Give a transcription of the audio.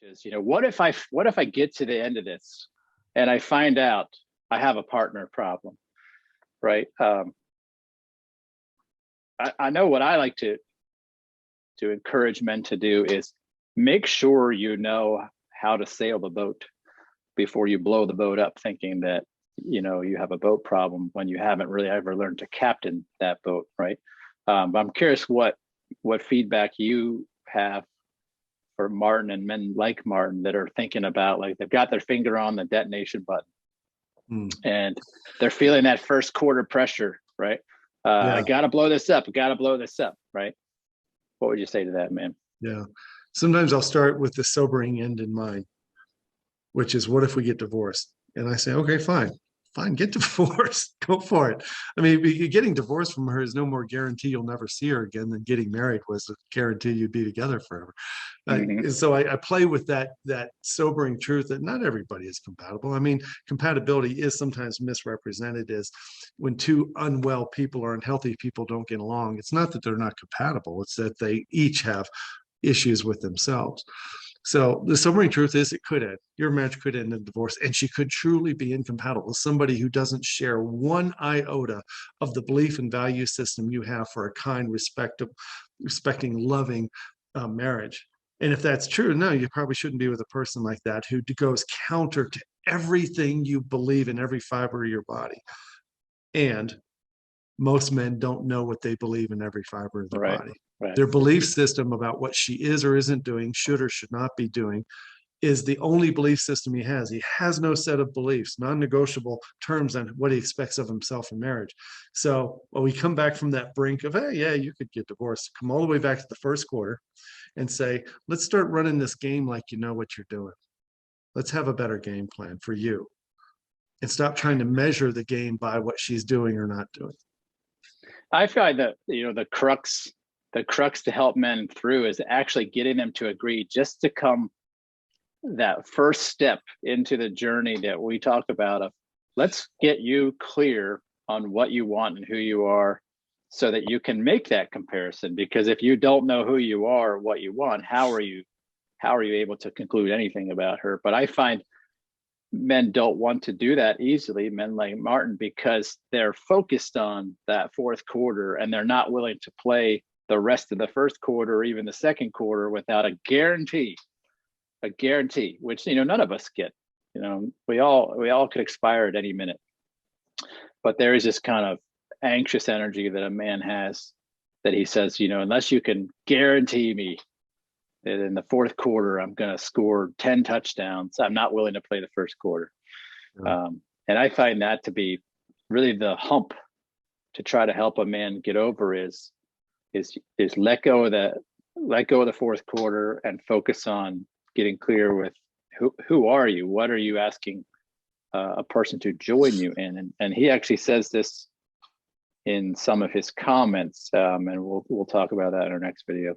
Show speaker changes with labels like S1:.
S1: is, what if I get to the end of this and I find out I have a partner problem, right? I know what I like to encourage men to do is make sure you know how to sail the boat before you blow the boat up thinking that you have a boat problem when you haven't really ever learned to captain that boat, right? But I'm curious what feedback you have for Martin and men like Martin that are thinking about, like, they've got their finger on the detonation button and they're feeling that first quarter pressure, right? I gotta blow this up, right? What would you say to that, man?
S2: Yeah. Sometimes I'll start with the sobering end in mind, which is, what if we get divorced? And I say, okay, fine, get divorced. Go for it. I mean, getting divorced from her is no more guarantee you'll never see her again than getting married was a guarantee you'd be together forever. So I play with that sobering truth that not everybody is compatible. I mean, compatibility is sometimes misrepresented as when two unwell people or unhealthy people don't get along. It's not that they're not compatible. It's that they each have issues with themselves. So the sobering truth is, it could end. Your marriage could end in divorce, and she could truly be incompatible with somebody who doesn't share one iota of the belief and value system you have for a kind, respecting, loving marriage. And if that's true, no, you probably shouldn't be with a person like that who goes counter to everything you believe in every fiber of your body. And most men don't know what they believe in every fiber of their body.
S1: Right.
S2: Their belief system about what she is or isn't doing, should or should not be doing, is the only belief system he has. He has no set of beliefs, non-negotiable terms on what he expects of himself in marriage. So when we come back from that brink of, hey, yeah, you could get divorced, come all the way back to the first quarter and say, let's start running this game like you know what you're doing. Let's have a better game plan for you. And stop trying to measure the game by what she's doing or not doing.
S1: I find that, the crux to help men through is actually getting them to agree, just to come that first step into the journey that we talk about of, let's get you clear on what you want and who you are, so that you can make that comparison. Because if you don't know who you are or what you want, how are you able to conclude anything about her? But I find men don't want to do that easily, men like Martin, because they're focused on that fourth quarter and they're not willing to play the rest of the first quarter or even the second quarter without a guarantee, which none of us get. We all could expire at any minute. But there is this kind of anxious energy that a man has, that he says, unless you can guarantee me that in the fourth quarter I'm going to score 10 touchdowns, I'm not willing to play the first quarter. And I find that to be really the hump to try to help a man get over is let go of the fourth quarter and focus on getting clear with who are you? What are you asking a person to join you in? And he actually says this in some of his comments, and we'll talk about that in our next video.